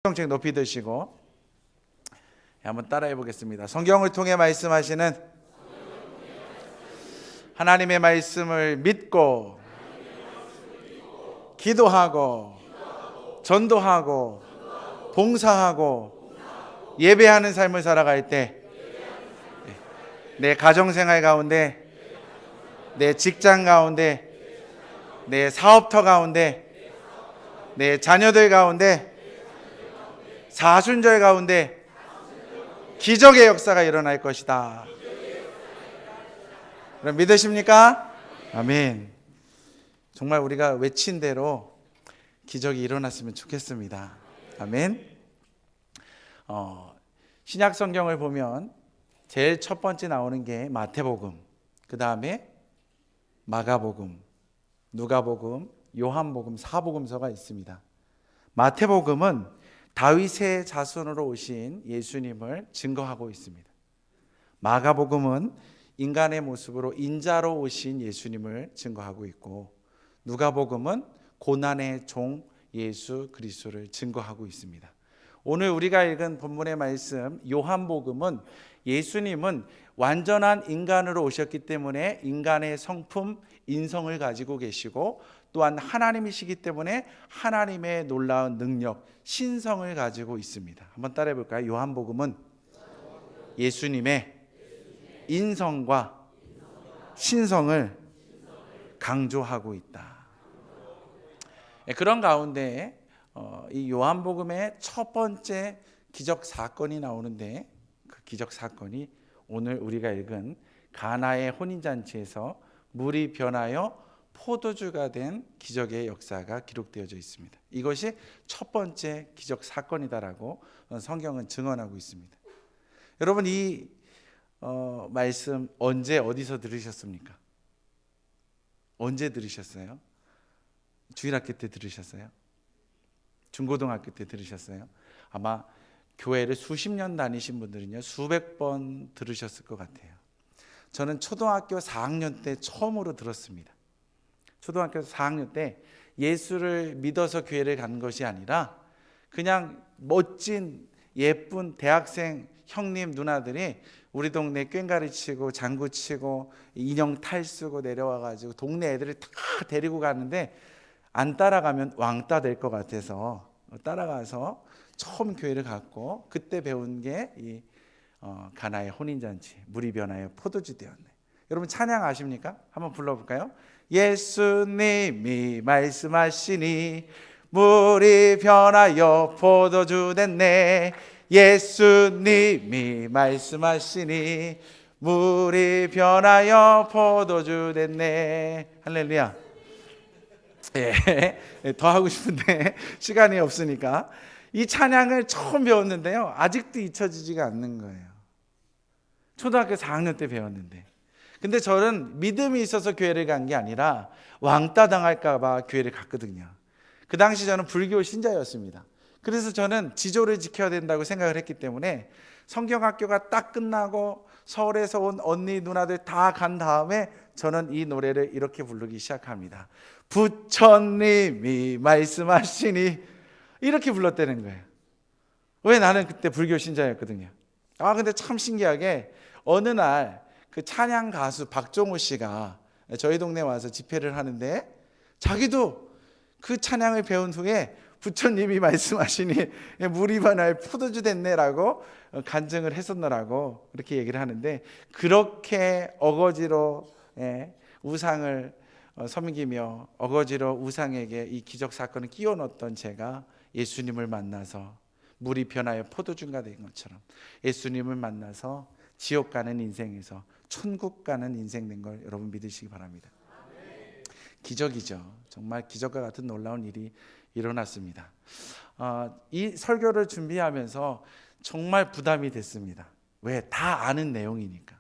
성경 높이 드시고 한번 따라해 보겠습니다. 성경을 통해 말씀하시는 하나님의 말씀을 믿고 기도하고 전도하고 봉사하고 예배하는 삶을 살아갈 때 내 가정생활 가운데, 내 직장 가운데, 내 사업터 가운데, 내 자녀들 가운데, 사순절 가운데 기적의 역사가 일어날 것이다. 그럼 믿으십니까? 아멘. 정말 우리가 외친 대로 기적이 일어났으면 좋겠습니다. 아멘. 신약 성경을 보면 제일 첫 번째 나오는 게 마태복음, 그 다음에 마가복음, 누가복음, 요한복음, 사복음서가 있습니다. 마태복음은 다윗의 자손으로 오신 예수님을 증거하고 있습니다. 마가복음은 인간의 모습으로 인자로 오신 예수님을 증거하고 있고, 누가복음은 고난의 종 예수 그리스도를 증거하고 있습니다. 오늘 우리가 읽은 본문의 말씀 요한복음은 예수님은 완전한 인간으로 오셨기 때문에 인간의 성품, 인성을 가지고 계시고, 또한 하나님이시기 때문에 하나님의 놀라운 능력, 신성을 가지고 있습니다. 한번 따라해 볼까요? 요한복음은 예수님의 인성과 신성을 강조하고 있다. 그런 가운데 이 요한복음의 첫 번째 기적 사건이 나오는데, 그 기적 사건이 오늘 우리가 읽은 가나의 혼인잔치에서 물이 변하여 포도주가 된 기적의 역사가 기록되어져 있습니다. 이것이 첫 번째 기적 사건이다라고 성경은 증언하고 있습니다. 여러분, 이 말씀 언제 어디서 들으셨습니까? 언제 들으셨어요? 주일학교 때 들으셨어요? 중고등학교 때 들으셨어요? 아마 교회를 수십 년 다니신 분들은요, 수백 번 들으셨을 것 같아요. 저는 초등학교 4학년 때 처음으로 들었습니다. 초등학교 4학년 때 예수를 믿어서 교회를 간 것이 아니라 그냥 멋진 예쁜 대학생 형님 누나들이 우리 동네 꽹가리 치고 장구 치고 인형 탈 쓰고 내려와가지고 동네 애들을 다 데리고 가는데, 안 따라가면 왕따 될 것 같아서 따라가서 처음 교회를 갔고, 그때 배운 게 이 가나의 혼인잔치, 물이 변하여 포도주 되었네. 여러분 찬양 아십니까? 한번 불러볼까요? 예수님이 말씀하시니 물이 변하여 포도주 됐네. 예수님이 말씀하시니 물이 변하여 포도주 됐네. 할렐루야. 더 하고 싶은데 시간이 없으니까 이 찬양을 처음 배웠는데요, 아직도 잊혀지지가 않는 거예요. 초등학교 4학년 때 배웠는데, 근데 저는 믿음이 있어서 교회를 간 게 아니라 왕따 당할까 봐 교회를 갔거든요. 그 당시 저는 불교 신자였습니다. 그래서 저는 지조를 지켜야 된다고 생각을 했기 때문에 성경학교가 딱 끝나고 서울에서 온 언니 누나들 다 간 다음에 저는 이 노래를 이렇게 부르기 시작합니다. 부처님이 말씀하시니, 이렇게 불렀다는 거예요. 왜? 나는 그때 불교 신자였거든요. 근데 참 신기하게 어느 날 그 찬양 가수 박종호 씨가 저희 동네에 와서 집회를 하는데, 자기도 그 찬양을 배운 후에 부처님이 말씀하시니 물이 변하여 포도주 됐네라고 간증을 했었노라고 그렇게 얘기를 하는데, 그렇게 어거지로 우상을 섬기며 어거지로 우상에게 이 기적 사건을 끼워 넣었던 제가 예수님을 만나서 물이 변하여 포도주가 된 것처럼 예수님을 만나서 지옥 가는 인생에서 천국 가는 인생 된 걸 여러분 믿으시기 바랍니다. 기적이죠. 정말 기적과 같은 놀라운 일이 일어났습니다. 이 설교를 준비하면서 정말 부담이 됐습니다. 왜? 다 아는 내용이니까.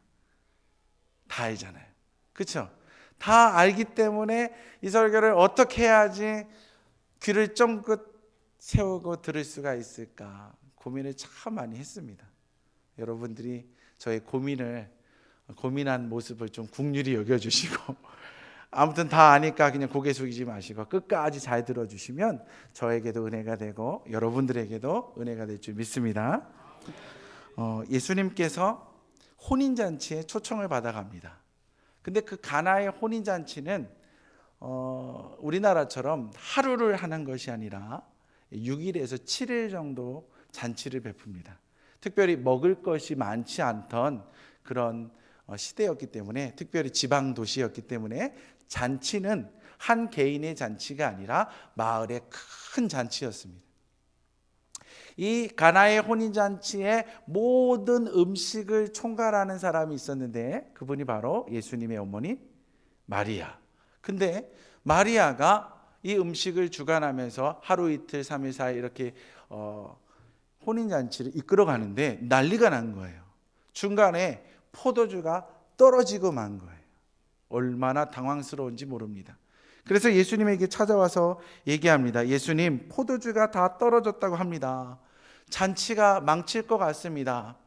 다 알잖아요. 그렇죠? 다 알기 때문에 이 설교를 어떻게 해야지 귀를 쫑긋 세우고 들을 수가 있을까 고민을 참 많이 했습니다. 여러분들이 저의 고민한 모습을 좀 긍휼히 여겨주시고 아무튼 다 아니까 그냥 고개 숙이지 마시고 끝까지 잘 들어주시면 저에게도 은혜가 되고 여러분들에게도 은혜가 될 줄 믿습니다. 예수님께서 혼인잔치에 초청을 받아갑니다. 근데 그 가나의 혼인잔치는 우리나라처럼 하루를 하는 것이 아니라 6일에서 7일 정도 잔치를 베풉니다. 특별히 먹을 것이 많지 않던 그런 시대였기 때문에, 특별히 지방 도시였기 때문에 잔치는 한 개인의 잔치가 아니라 마을의 큰 잔치였습니다. 이 가나의 혼인잔치에 모든 음식을 총괄하는 사람이 있었는데 그분이 바로 예수님의 어머니 마리아. 근데 마리아가 이 음식을 주관하면서 하루 이틀 3일 4일 이렇게 혼인잔치를 이끌어가는데 난리가 난 거예요. 중간에 포도주가 떨어지고 만 거예요. 얼마나 당황스러운지 모릅니다. 그래서 예수님에게 찾아와서 얘기합니다. 예수님, 포도주가 다 떨어졌다고 합니다. 잔치가 망칠 것 같습니다.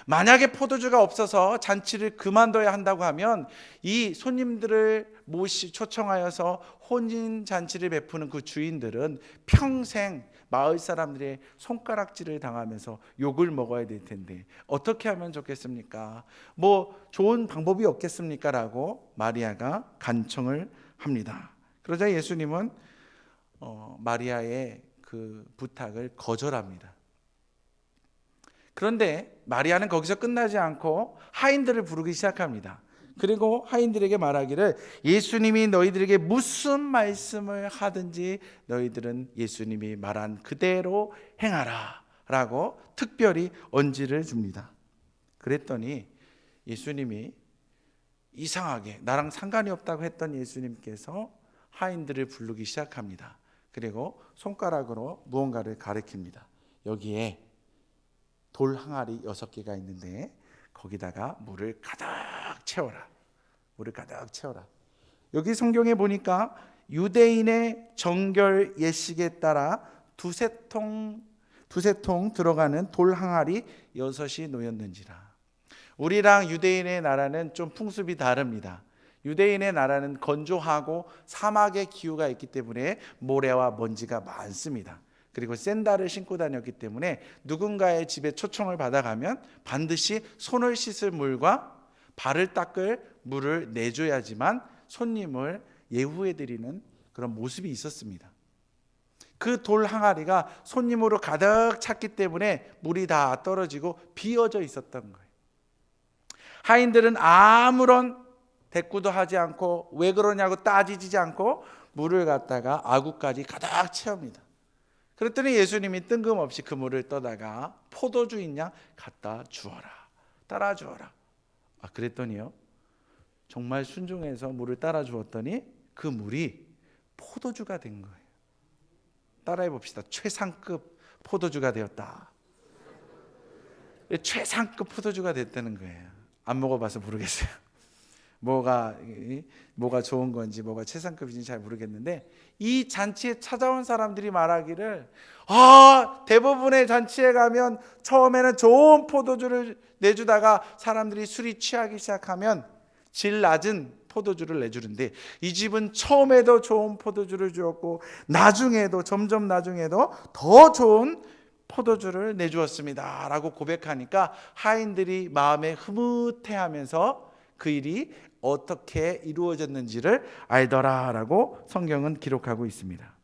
만약에 포도주가 없어서 잔치를 그만둬야 한다고 하면 이 손님들을 초청하여서 혼인 잔치를 베푸는 그 주인들은 평생 마을 사람들의 손가락질을 당하면서 욕을 먹어야 될 텐데 어떻게 하면 좋겠습니까? 뭐 좋은 방법이 없겠습니까? 라고 마리아가 간청을 합니다. 그러자 예수님은 마리아의 그 부탁을 거절합니다. 그런데 마리아는 거기서 끝나지 않고 하인들을 부르기 시작합니다. 그리고 하인들에게 말하기를 예수님이 너희들에게 무슨 말씀을 하든지 너희들은 예수님이 말한 그대로 행하라 라고 특별히 언지를 줍니다. 그랬더니 예수님이 이상하게 나랑 상관이 없다고 했던 예수님께서 하인들을 부르기 시작합니다. 그리고 손가락으로 무언가를 가리킵니다. 여기에 돌 항아리 6개가 있는데 거기다가 물을 가득 채워라. 물을 가득 채워라. 여기 성경에 보니까 유대인의 정결 예식에 따라 두세 통 들어가는 돌 항아리 6이 놓였는지라. 우리랑 유대인의 나라는 좀 풍습이 다릅니다. 유대인의 나라는 건조하고 사막의 기후가 있기 때문에 모래와 먼지가 많습니다. 그리고 샌들을 신고 다녔기 때문에 누군가의 집에 초청을 받아가면 반드시 손을 씻을 물과 발을 닦을 물을 내줘야지만 손님을 예우해드리는 그런 모습이 있었습니다. 그 돌 항아리가 손님으로 가득 찼기 때문에 물이 다 떨어지고 비어져 있었던 거예요. 하인들은 아무런 대꾸도 하지 않고 왜 그러냐고 따지지 않고 물을 갖다가 아구까지 가득 채웁니다. 그랬더니 예수님이 뜬금없이 그 물을 떠다가 포도주 있냐? 갖다 주어라. 따라 주어라. 그랬더니요. 정말 순종해서 물을 따라 주었더니 그 물이 포도주가 된 거예요. 따라해 봅시다. 최상급 포도주가 되었다. 최상급 포도주가 됐다는 거예요. 안 먹어봐서 모르겠어요. 뭐가 좋은 건지 뭐가 최상급인지 잘 모르겠는데 이 잔치에 찾아온 사람들이 말하기를 대부분의 잔치에 가면 처음에는 좋은 포도주를 내주다가 사람들이 술이 취하기 시작하면 질 낮은 포도주를 내주는데 이 집은 처음에도 좋은 포도주를 주었고 점점 나중에도 더 좋은 포도주를 내주었습니다 라고 고백하니까 하인들이 마음에 흐뭇해하면서 그 일이 어떻게 이루어졌는지를 알더라라고 성경은 기록하고 있습니다.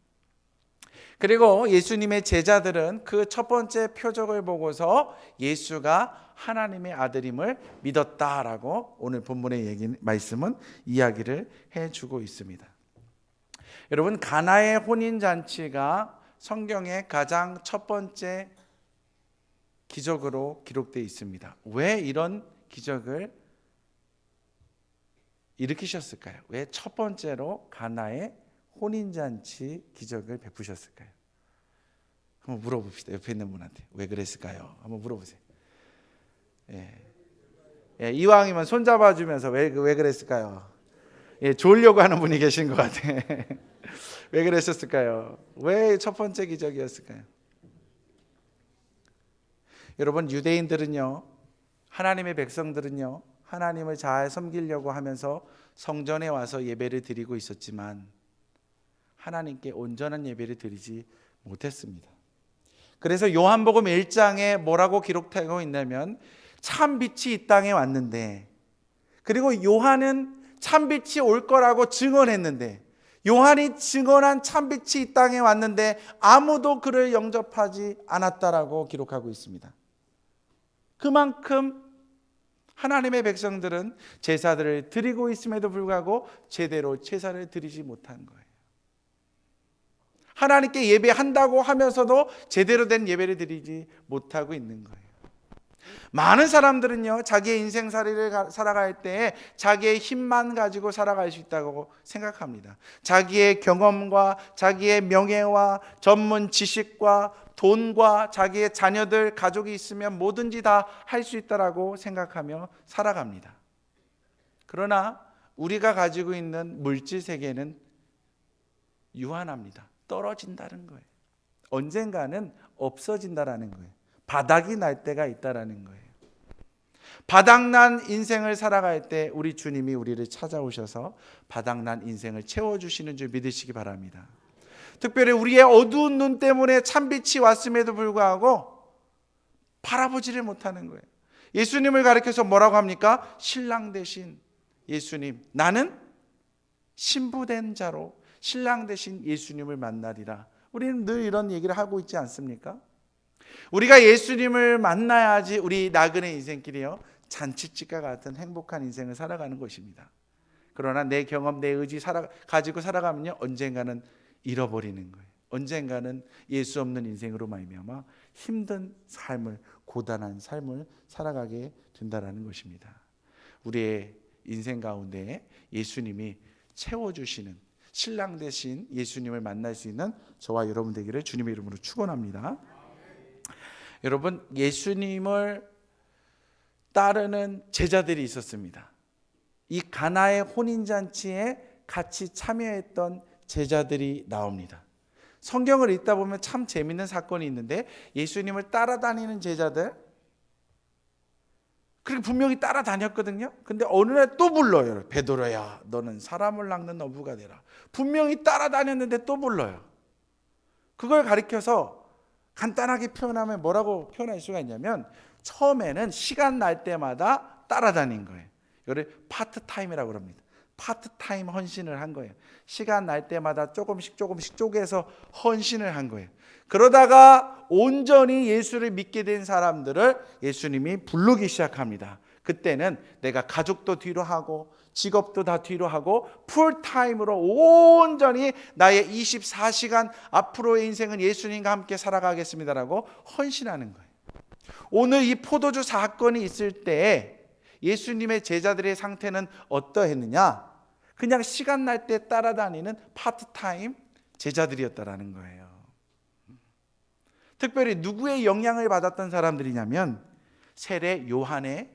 그리고 예수님의 제자들은 그 첫 번째 표적을 보고서 예수가 하나님의 아들임을 믿었다라고 오늘 본문의 말씀은 이야기를 해주고 있습니다. 여러분, 가나의 혼인잔치가 성경의 가장 첫 번째 기적으로 기록되어 있습니다. 왜 이런 기적을 일으키셨을까요? 왜 첫 번째로 가나의 혼인잔치 기적을 베푸셨을까요? 한번 물어봅시다. 옆에 있는 분한테 왜 그랬을까요? 한번 물어보세요. 이왕이면 손잡아주면서 왜 그랬을까요? 좋으려고 하는 분이 계신 것 같아. 왜 그랬었을까요? 왜 첫 번째 기적이었을까요? 여러분, 유대인들은요, 하나님의 백성들은요, 하나님을 잘 섬기려고 하면서 성전에 와서 예배를 드리고 있었지만 하나님께 온전한 예배를 드리지 못했습니다. 그래서 요한복음 1장에 뭐라고 기록되고 있냐면 참빛이 이 땅에 왔는데, 그리고 요한은 참빛이 올 거라고 증언했는데, 요한이 증언한 참빛이 이 땅에 왔는데 아무도 그를 영접하지 않았다라고 기록하고 있습니다. 그만큼 하나님의 백성들은 제사들을 드리고 있음에도 불구하고 제대로 제사를 드리지 못한 거예요. 하나님께 예배한다고 하면서도 제대로 된 예배를 드리지 못하고 있는 거예요. 많은 사람들은요, 자기의 인생살이를 살아갈 때 자기의 힘만 가지고 살아갈 수 있다고 생각합니다. 자기의 경험과 자기의 명예와 전문 지식과 돈과 자기의 자녀들, 가족이 있으면 뭐든지 다 할 수 있다라고 생각하며 살아갑니다. 그러나 우리가 가지고 있는 물질 세계는 유한합니다. 떨어진다는 거예요. 언젠가는 없어진다라는 거예요. 바닥이 날 때가 있다라는 거예요. 바닥난 인생을 살아갈 때 우리 주님이 우리를 찾아오셔서 바닥난 인생을 채워주시는 줄 믿으시기 바랍니다. 특별히 우리의 어두운 눈 때문에 참빛이 왔음에도 불구하고 바라보지를 못하는 거예요. 예수님을 가리켜서 뭐라고 합니까? 신랑 되신 예수님, 나는 신부된 자로 신랑 되신 예수님을 만나리라. 우리는 늘 이런 얘기를 하고 있지 않습니까? 우리가 예수님을 만나야지 우리 나그네 인생길이요, 잔치집과 같은 행복한 인생을 살아가는 것입니다. 그러나 내 경험, 내 의지 가지고 살아가면요, 언젠가는 잃어버리는 거예요. 언젠가는 예수 없는 인생으로 말미암아 힘든 삶을, 고단한 삶을 살아가게 된다는 것입니다. 우리의 인생 가운데 예수님이 채워주시는 신랑 되신 예수님을 만날 수 있는 저와 여러분 되기를 주님의 이름으로 축원합니다. 여러분, 예수님을 따르는 제자들이 있었습니다. 이 가나의 혼인잔치에 같이 참여했던 제자들이 나옵니다. 성경을 읽다 보면 참 재밌는 사건이 있는데, 예수님을 따라다니는 제자들, 그리고 분명히 따라다녔거든요. 근데 어느 날 또 불러요. 베드로야, 너는 사람을 낚는 어부가 되라. 분명히 따라다녔는데 또 불러요. 그걸 가리켜서 간단하게 표현하면 뭐라고 표현할 수가 있냐면, 처음에는 시간 날 때마다 따라다닌 거예요. 이걸 파트타임이라고 합니다. 파트타임 헌신을 한 거예요. 시간 날 때마다 조금씩 쪼개서 헌신을 한 거예요. 그러다가 온전히 예수를 믿게 된 사람들을 예수님이 부르기 시작합니다. 그때는 내가 가족도 뒤로 하고 직업도 다 뒤로 하고 풀타임으로 온전히 나의 24시간 앞으로의 인생은 예수님과 함께 살아가겠습니다라고 헌신하는 거예요. 오늘 이 포도주 사건이 있을 때 예수님의 제자들의 상태는 어떠했느냐? 그냥 시간 날 때 따라다니는 파트타임 제자들이었다라는 거예요. 특별히 누구의 영향을 받았던 사람들이냐면 세례 요한의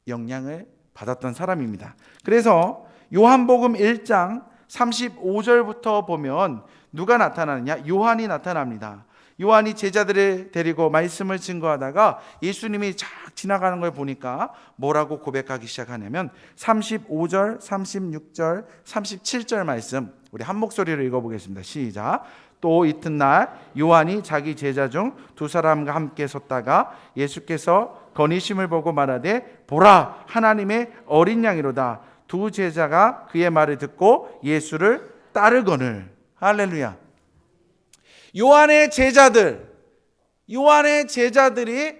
영향을 받았던 사람입니다. 그래서 요한복음 1장 35절부터 보면 누가 나타나느냐? 요한이 나타납니다. 요한이 제자들을 데리고 말씀을 증거하다가 예수님이 쫙 지나가는 걸 보니까 뭐라고 고백하기 시작하냐면 35절, 36절, 37절 말씀 우리 한 목소리로 읽어보겠습니다. 시작. 또 이튿날 요한이 자기 제자 중 두 사람과 함께 섰다가 예수께서 건의심을 보고 말하되 보라, 하나님의 어린 양이로다. 두 제자가 그의 말을 듣고 예수를 따르거늘. 할렐루야. 요한의 제자들이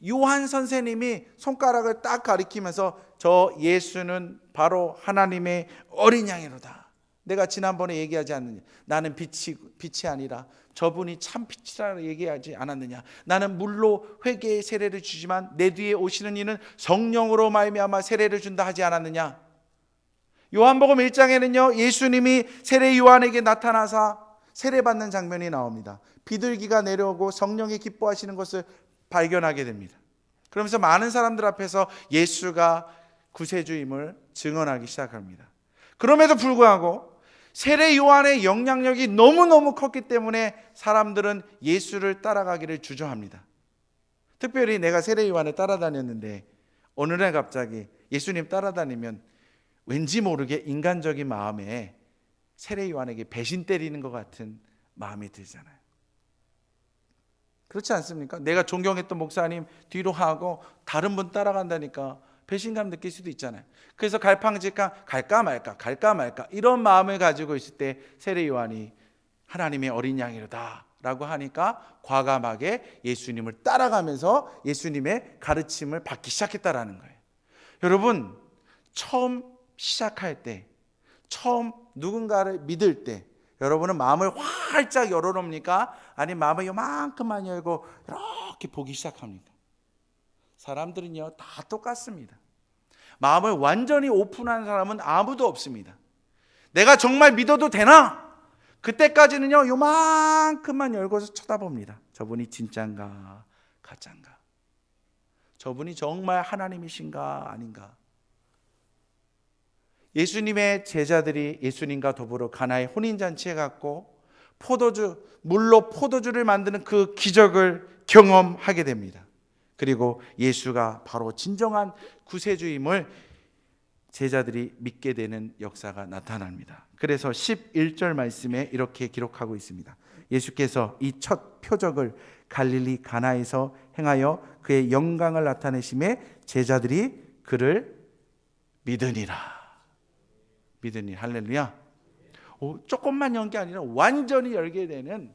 요한 선생님이 손가락을 딱 가리키면서 저 예수는 바로 하나님의 어린 양이로다. 내가 지난번에 얘기하지 않느냐? 나는 빛이 아니라 저분이 참 빛이라 얘기하지 않았느냐? 나는 물로 회개의 세례를 주지만 내 뒤에 오시는 이는 성령으로 말미암아 세례를 준다 하지 않았느냐? 요한복음 1장에는요, 예수님이 세례 요한에게 나타나사 세례받는 장면이 나옵니다. 비둘기가 내려오고 성령이 기뻐하시는 것을 발견하게 됩니다. 그러면서 많은 사람들 앞에서 예수가 구세주임을 증언하기 시작합니다. 그럼에도 불구하고 세례 요한의 영향력이 너무너무 컸기 때문에 사람들은 예수를 따라가기를 주저합니다. 특별히 내가 세례 요한을 따라다녔는데 어느 날 갑자기 예수님 따라다니면 왠지 모르게 인간적인 마음에 세례 요한에게 배신 때리는 것 같은 마음이 들잖아요. 그렇지 않습니까? 내가 존경했던 목사님 뒤로 하고 다른 분 따라간다니까 배신감 느낄 수도 있잖아요. 그래서 갈팡질팡 갈까 말까 이런 마음을 가지고 있을 때 세례 요한이 하나님의 어린 양이로다 라고 하니까 과감하게 예수님을 따라가면서 예수님의 가르침을 받기 시작했다라는 거예요. 여러분, 처음 시작할 때, 처음 누군가를 믿을 때 여러분은 마음을 활짝 열어놓습니까? 아니면 마음을 요만큼만 열고 이렇게 보기 시작합니까? 사람들은요 다 똑같습니다. 마음을 완전히 오픈한 사람은 아무도 없습니다. 내가 정말 믿어도 되나? 그때까지는요 요만큼만 열고서 쳐다봅니다. 저분이 진짠가 가짠가, 저분이 정말 하나님이신가 아닌가. 예수님의 제자들이 예수님과 더불어 가나의 혼인잔치에 갔고 물로 포도주를 만드는 그 기적을 경험하게 됩니다. 그리고 예수가 바로 진정한 구세주임을 제자들이 믿게 되는 역사가 나타납니다. 그래서 11절 말씀에 이렇게 기록하고 있습니다. 예수께서 이 첫 표적을 갈릴리 가나에서 행하여 그의 영광을 나타내심에 제자들이 그를 믿으니라. 할렐루야. 조금만 연 게 아니라 완전히 열게 되는,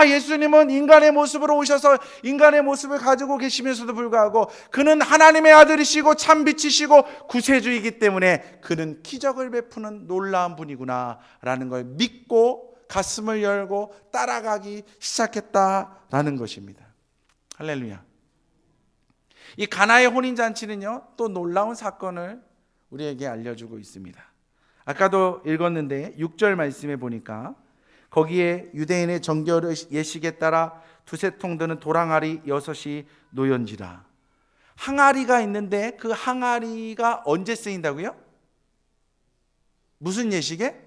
예수님은 인간의 모습으로 오셔서 인간의 모습을 가지고 계시면서도 불구하고 그는 하나님의 아들이시고 참 빛이시고 구세주이기 때문에 그는 기적을 베푸는 놀라운 분이구나 라는 걸 믿고 가슴을 열고 따라가기 시작했다라는 것입니다. 할렐루야. 이 가나의 혼인잔치는요 또 놀라운 사건을 우리에게 알려주고 있습니다. 아까도 읽었는데 6절 말씀에 보니까 거기에 유대인의 정결 예식에 따라 두세 통 드는 도랑아리 6이 놓연지라. 항아리가 있는데 그 항아리가 언제 쓰인다고요? 무슨 예식에?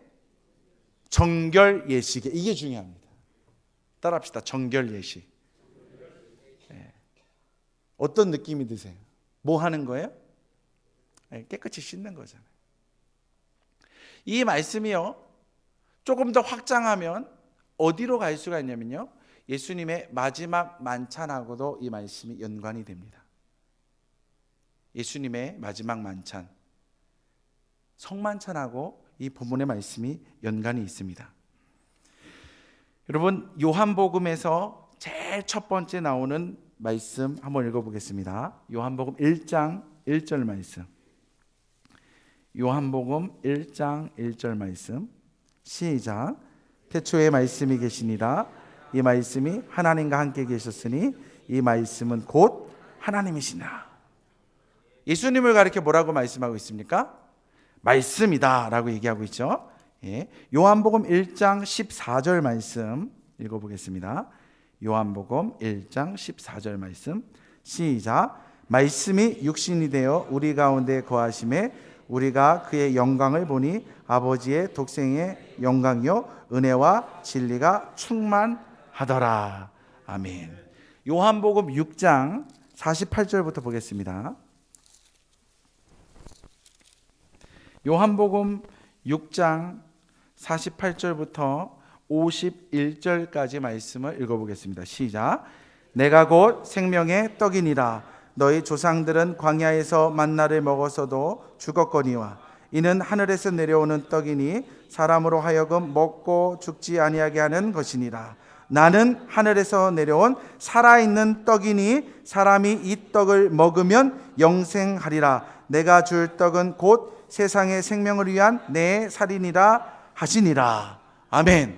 정결 예식에. 이게 중요합니다. 따라합시다. 정결 예식. 네. 어떤 느낌이 드세요? 뭐 하는 거예요? 네, 깨끗이 씻는 거잖아요. 이 말씀이요 조금 더 확장하면 어디로 갈 수가 있냐면요 예수님의 마지막 만찬하고도 이 말씀이 연관이 됩니다. 예수님의 마지막 만찬, 성만찬하고 이 본문의 말씀이 연관이 있습니다. 여러분, 요한복음에서 제일 첫 번째 나오는 말씀 한번 읽어보겠습니다. 요한복음 1장 1절 말씀. 요한복음 1장 1절 말씀 시작. 태초에 말씀이 계시니라. 이 말씀이 하나님과 함께 계셨으니 이 말씀은 곧 하나님이시니라. 예수님을 가리켜 뭐라고 말씀하고 있습니까? 말씀이다 라고 얘기하고 있죠. 요한복음 1장 14절 말씀 읽어보겠습니다. 요한복음 1장 14절 말씀 시작. 말씀이 육신이 되어 우리 가운데 거하심에 우리가 그의 영광을 보니 아버지의 독생의 영광이요 은혜와 진리가 충만하더라. 아멘. 요한복음 6장 48절부터 보겠습니다. 요한복음 6장 48절부터 51절까지 말씀을 읽어보겠습니다. 시작. 내가 곧 생명의 떡이니라. 너희 조상들은 광야에서 만나를 먹었어도 죽었거니와 이는 하늘에서 내려오는 떡이니 사람으로 하여금 먹고 죽지 아니하게 하는 것이니라. 나는 하늘에서 내려온 살아있는 떡이니 사람이 이 떡을 먹으면 영생하리라. 내가 줄 떡은 곧 세상의 생명을 위한 내 살이니라 하시니라. 아멘.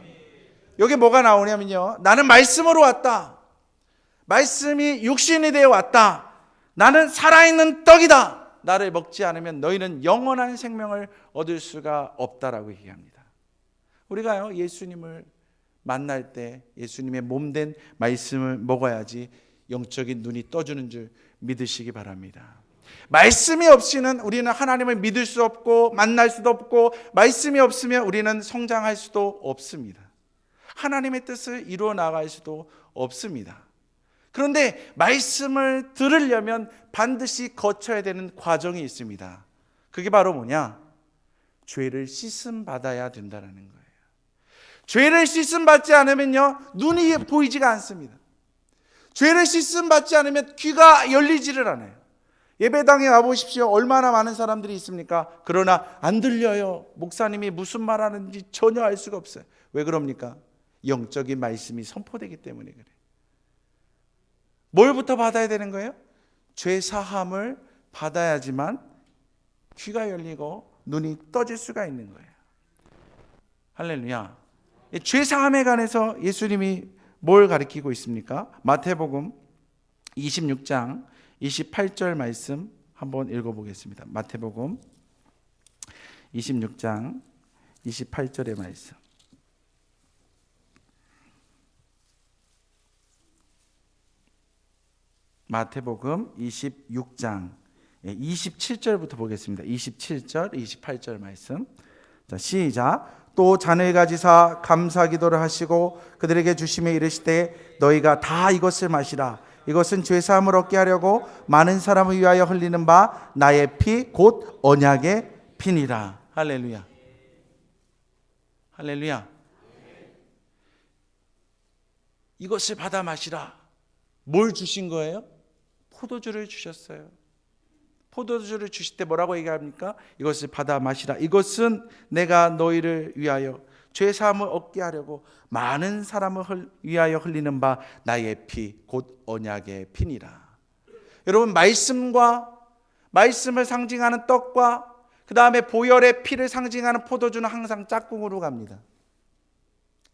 여기 뭐가 나오냐면요 나는 말씀으로 왔다. 말씀이 육신이 되어 왔다. 나는 살아있는 떡이다. 나를 먹지 않으면 너희는 영원한 생명을 얻을 수가 없다라고 얘기합니다. 우리가요 예수님을 만날 때 예수님의 몸된 말씀을 먹어야지 영적인 눈이 떠주는 줄 믿으시기 바랍니다. 말씀이 없이는 우리는 하나님을 믿을 수 없고 만날 수도 없고 말씀이 없으면 우리는 성장할 수도 없습니다. 하나님의 뜻을 이루어 나갈 수도 없습니다. 그런데 말씀을 들으려면 반드시 거쳐야 되는 과정이 있습니다. 그게 바로 뭐냐? 죄를 씻음 받아야 된다는 거예요. 죄를 씻음 받지 않으면요, 눈이 보이지가 않습니다. 죄를 씻음 받지 않으면 귀가 열리지를 않아요. 예배당에 와보십시오. 얼마나 많은 사람들이 있습니까? 그러나 안 들려요. 목사님이 무슨 말하는지 전혀 알 수가 없어요. 왜 그럽니까? 영적인 말씀이 선포되기 때문에 그래요. 뭘부터 받아야 되는 거예요? 죄 사함을 받아야지만 귀가 열리고 눈이 떠질 수가 있는 거예요. 할렐루야. 죄 사함에 관해서 예수님이 뭘 가르치고 있습니까? 마태복음 26장 28절 말씀 한번 읽어보겠습니다. 마태복음 26장 28절의 말씀. 마태복음 26장 27절부터 보겠습니다. 27절, 28절 말씀. 자, 시작. 또 잔을 가지사 감사 기도를 하시고 그들에게 주시며 이르시되 너희가 다 이것을 마시라. 이것은 죄 사함을 얻게 하려고 많은 사람을 위하여 흘리는 바 나의 피 곧 언약의 피니라. 할렐루야. 할렐루야. 이것을 받아 마시라. 뭘 주신 거예요? 포도주를 주셨어요. 포도주를 주실 때 뭐라고 얘기합니까? 이것을 받아 마시라. 이것은 내가 너희를 위하여 죄 사함을 얻게 하려고 많은 사람을 위하여 흘리는 바 나의 피 곧 언약의 피니라. 여러분, 말씀을 상징하는 떡과 그 다음에 보혈의 피를 상징하는 포도주는 항상 짝꿍으로 갑니다.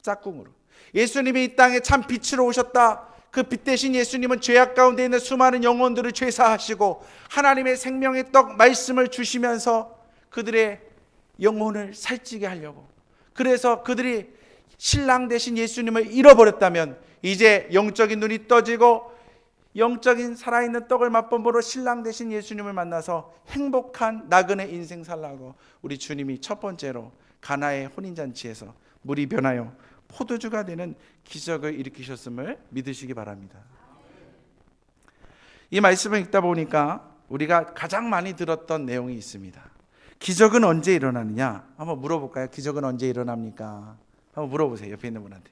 짝꿍으로. 예수님이 이 땅에 참 빛으로 오셨다. 그 빛 대신 예수님은 죄악 가운데 있는 수많은 영혼들을 죄사하시고 하나님의 생명의 떡 말씀을 주시면서 그들의 영혼을 살찌게 하려고, 그래서 그들이 신랑 대신 예수님을 잃어버렸다면 이제 영적인 눈이 떠지고 영적인 살아있는 떡을 맛보므로 신랑 대신 예수님을 만나서 행복한 나그네 인생 살라고 우리 주님이 첫 번째로 가나의 혼인잔치에서 물이 변하여 포도주가 되는 기적을 일으키셨음을 믿으시기 바랍니다. 이 말씀을 읽다 보니까 우리가 가장 많이 들었던 내용이 있습니다. 기적은 언제 일어나느냐? 한번 물어볼까요? 기적은 언제 일어납니까? 한번 물어보세요. 옆에 있는 분한테.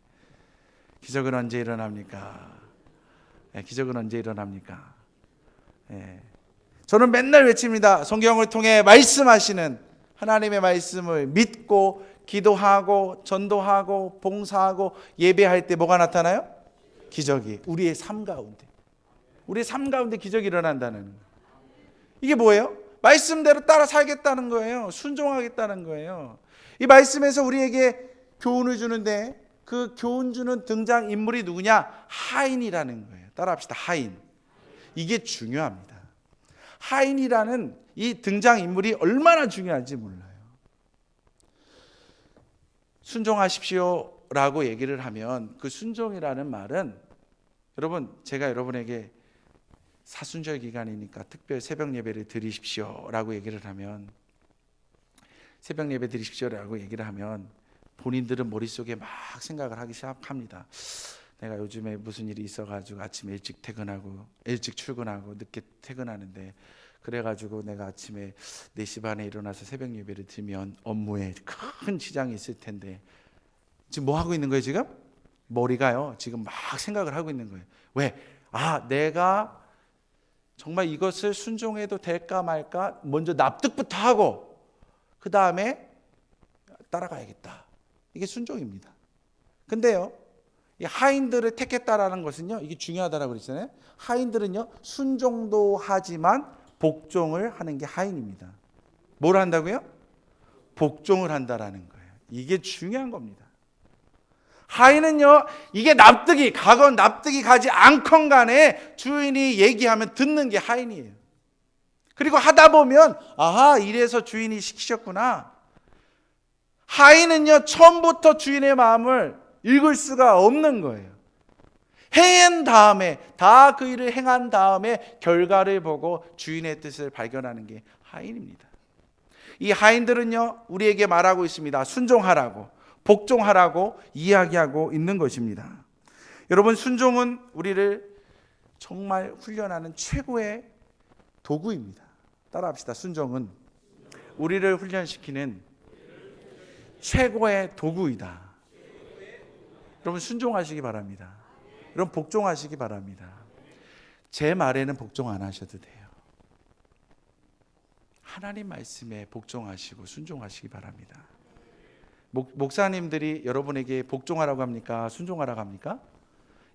기적은 언제 일어납니까? 네, 기적은 언제 일어납니까? 네. 저는 맨날 외칩니다. 성경을 통해 말씀하시는 하나님의 말씀을 믿고 기도하고 전도하고 봉사하고 예배할 때 뭐가 나타나요? 기적이. 우리의 삶 가운데 기적이 일어난다는 거예요. 이게 뭐예요? 말씀대로 따라 살겠다는 거예요. 순종하겠다는 거예요. 이 말씀에서 우리에게 교훈을 주는데 그 교훈 주는 등장인물이 누구냐? 하인이라는 거예요. 따라합시다. 하인. 이게 중요합니다. 하인이라는 이 등장인물이 얼마나 중요한지 몰라요. 순종하십시오라고 얘기를 하면 그 순종이라는 말은, 여러분, 제가 여러분에게 사순절 기간이니까 특별 새벽 예배를 드리십시오라고 얘기를 하면, 새벽 예배 드리십시오라고 얘기를 하면 본인들은 머릿속에 막 생각을 하기 시작합니다. 내가 요즘에 무슨 일이 있어가지고 아침에 일찍 퇴근하고 일찍 출근하고 늦게 퇴근하는데, 그래가지고 내가 아침에 4시 반에 일어나서 새벽 예배를 드리면 업무에 큰 지장이 있을 텐데, 지금 뭐 하고 있는 거예요? 지금 머리가요 지금 막 생각을 하고 있는 거예요. 왜? 내가 정말 이것을 순종해도 될까 말까 먼저 납득부터 하고 그 다음에 따라가야겠다. 이게 순종입니다. 근데요, 이 하인들을 택했다라는 것은요, 이게 중요하다라고 그랬잖아요. 하인들은요, 순종도 하지만 복종을 하는 게 하인입니다. 뭘 한다고요? 복종을 한다라는 거예요. 이게 중요한 겁니다. 하인은요, 이게 납득이 가건 납득이 가지 않건 간에 주인이 얘기하면 듣는 게 하인이에요. 그리고 하다 보면 이래서 주인이 시키셨구나. 하인은요, 처음부터 주인의 마음을 읽을 수가 없는 거예요. 행한 다음에, 다 그 일을 행한 다음에 결과를 보고 주인의 뜻을 발견하는 게 하인입니다. 이 하인들은요, 우리에게 말하고 있습니다. 순종하라고, 복종하라고 이야기하고 있는 것입니다. 여러분, 순종은 우리를 정말 훈련하는 최고의 도구입니다. 따라합시다. 순종은 우리를 훈련시키는 최고의 도구이다. 여러분 순종하시기 바랍니다. 여러분 복종하시기 바랍니다. 제 말에는 복종 안 하셔도 돼요. 하나님 말씀에 복종하시고 순종하시기 바랍니다. 목사님들이 여러분에게 복종하라고 합니까? 순종하라고 합니까?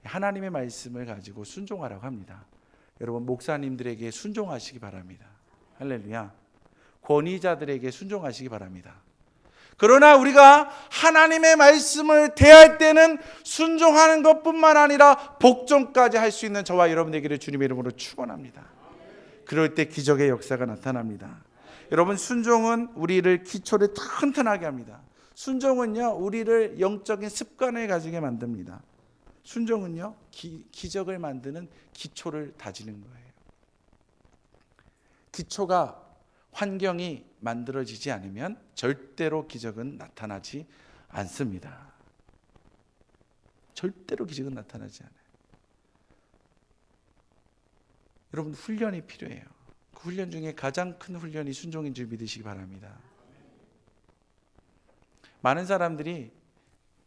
하나님의 말씀을 가지고 순종하라고 합니다. 여러분 목사님들에게 순종하시기 바랍니다. 할렐루야. 권위자들에게 순종하시기 바랍니다. 그러나 우리가 하나님의 말씀을 대할 때는 순종하는 것뿐만 아니라 복종까지 할 수 있는 저와 여러분 되기를 주님의 이름으로 축원합니다. 그럴 때 기적의 역사가 나타납니다. 여러분 순종은 우리를 기초를 튼튼하게 합니다. 순종은요 우리를 영적인 습관을 가지게 만듭니다. 순종은요 기적을 만드는 기초를 다지는 거예요. 기초가 환경이 만들어지지 않으면 절대로 기적은 나타나지 않습니다. 절대로 기적은 나타나지 않아요. 여러분 훈련이 필요해요. 그 훈련 중에 가장 큰 훈련이 순종인 줄 믿으시기 바랍니다. 많은 사람들이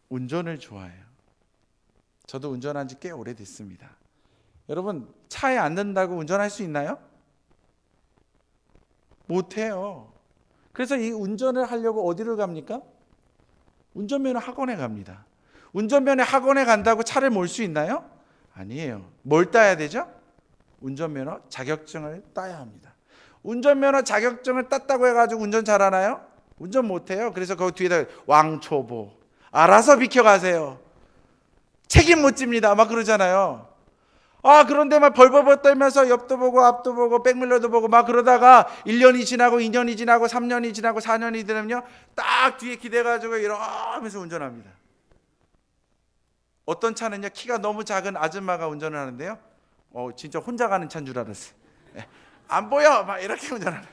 운전을 좋아해요. 저도 운전한 지 꽤 오래됐습니다. 여러분 차에 앉는다고 운전할 수 있나요? 못해요. 그래서 이 운전을 하려고 어디로 갑니까? 운전면허 학원에 갑니다. 운전면허 학원에 간다고 차를 몰 수 있나요? 아니에요. 뭘 따야 되죠? 운전면허 자격증을 따야 합니다. 운전면허 자격증을 땄다고 해가지고 운전 잘하나요? 운전 못해요. 그래서 그 뒤에다 왕초보 알아서 비켜가세요. 책임 못 집니다. 막 그러잖아요. 그런데 막 벌벌벌 떨면서 옆도 보고 앞도 보고 백밀러도 보고 막 그러다가 1년이 지나고 2년이 지나고 3년이 지나고 4년이 되면요 딱 뒤에 기대가지고 이러면서 운전합니다. 어떤 차는요 키가 너무 작은 아줌마가 운전을 하는데요 진짜 혼자 가는 차인 줄 알았어요. 안 보여 막 이렇게 운전하는.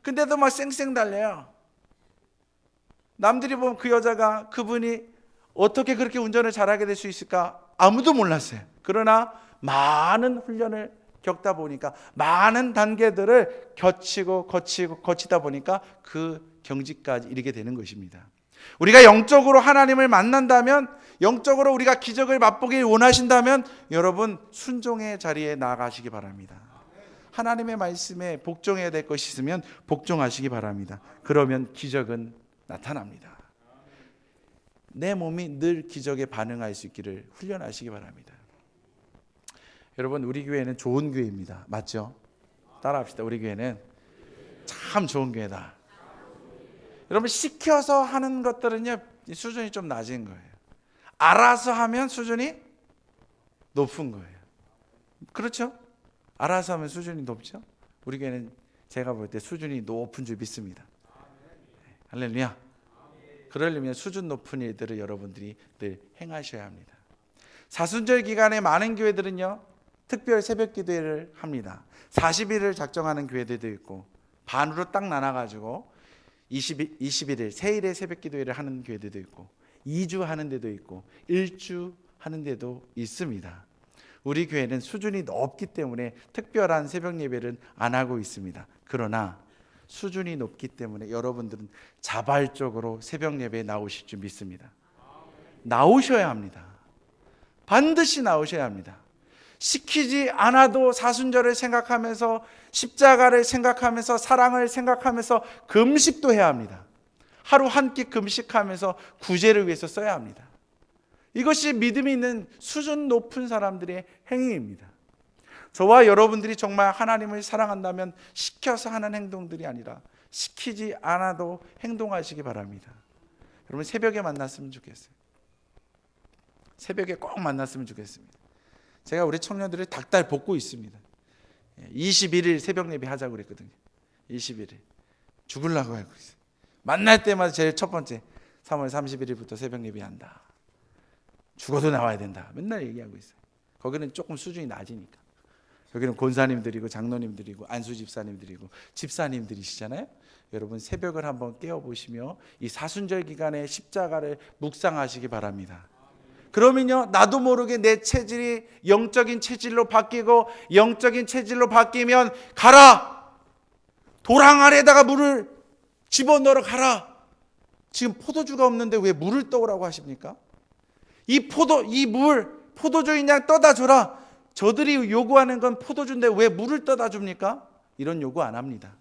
근데도 막 쌩쌩 달려요. 남들이 보면 그 여자가 그분이 어떻게 그렇게 운전을 잘하게 될 수 있을까 아무도 몰랐어요. 그러나 많은 훈련을 겪다 보니까 많은 단계들을 거치다 보니까 그 경지까지 이르게 되는 것입니다. 우리가 영적으로 하나님을 만난다면, 영적으로 우리가 기적을 맛보길 원하신다면 여러분 순종의 자리에 나아가시기 바랍니다. 하나님의 말씀에 복종해야 될 것이 있으면 복종하시기 바랍니다. 그러면 기적은 나타납니다. 내 몸이 늘 기적에 반응할 수 있기를 훈련하시기 바랍니다. 여러분 우리 교회는 좋은 교회입니다. 맞죠? 따라합시다. 우리 교회는 참 좋은 교회다. 여러분 시켜서 하는 것들은요 수준이 좀 낮은 거예요. 알아서 하면 수준이 높은 거예요. 그렇죠? 알아서 하면 수준이 높죠? 우리 교회는 제가 볼 때 수준이 높은 줄 믿습니다. 할렐루야. 그러려면 수준 높은 일들을 여러분들이 늘 행하셔야 합니다. 사순절 기간에 많은 교회들은요 특별 새벽 기도회를 합니다. 40일을 작정하는 교회들도 있고 반으로 딱 나눠가지고 21일 세일의 새벽 기도회를 하는 교회들도 있고 2주 하는 데도 있고 1주 하는 데도 있습니다. 우리 교회는 수준이 높기 때문에 특별한 새벽 예배를 안 하고 있습니다. 그러나 수준이 높기 때문에 여러분들은 자발적으로 새벽 예배에 나오실 줄 믿습니다. 나오셔야 합니다. 반드시 나오셔야 합니다. 시키지 않아도 사순절을 생각하면서 십자가를 생각하면서 사랑을 생각하면서 금식도 해야 합니다. 하루 한 끼 금식하면서 구제를 위해서 써야 합니다. 이것이 믿음이 있는 수준 높은 사람들의 행위입니다. 저와 여러분들이 정말 하나님을 사랑한다면 시켜서 하는 행동들이 아니라 시키지 않아도 행동하시기 바랍니다. 여러분 새벽에 만났으면 좋겠어요. 새벽에 꼭 만났으면 좋겠습니다. 제가 우리 청년들을 닭달 볶고 있습니다. 21일 새벽 예배 하자고 그랬거든요. 21일 죽으려고 하고 있어요. 만날 때마다 제일 첫 번째 3월 31일부터 새벽 예배 한다. 죽어도 나와야 된다. 맨날 얘기하고 있어요. 거기는 조금 수준이 낮으니까. 여기는 권사님들이고 장로님들이고 안수 집사님들이고 집사님들이시잖아요. 여러분 새벽을 한번 깨어보시며 이 사순절 기간에 십자가를 묵상하시기 바랍니다. 그러면요, 나도 모르게 내 체질이 영적인 체질로 바뀌고, 영적인 체질로 바뀌면 가라! 도랑 아래에다가 물을 집어넣으러 가라! 지금 포도주가 없는데 왜 물을 떠오라고 하십니까? 이 포도주인 양 떠다 줘라. 저들이 요구하는 건 포도주인데 왜 물을 떠다 줍니까? 이런 요구 안 합니다.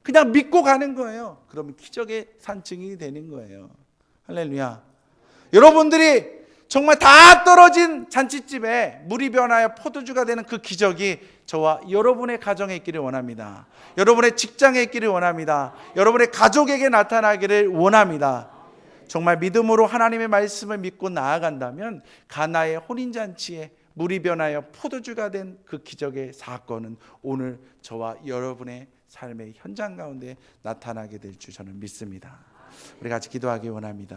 그냥 믿고 가는 거예요. 그러면 기적의 산증이 되는 거예요. 할렐루야. 여러분들이 정말 다 떨어진 잔치집에 물이 변하여 포도주가 되는 그 기적이 저와 여러분의 가정에 있기를 원합니다. 여러분의 직장에 있기를 원합니다. 여러분의 가족에게 나타나기를 원합니다. 정말 믿음으로 하나님의 말씀을 믿고 나아간다면 가나의 혼인잔치에 물이 변하여 포도주가 된 그 기적의 사건은 오늘 저와 여러분의 삶의 현장 가운데 나타나게 될 줄 저는 믿습니다. 우리 같이 기도하기 원합니다.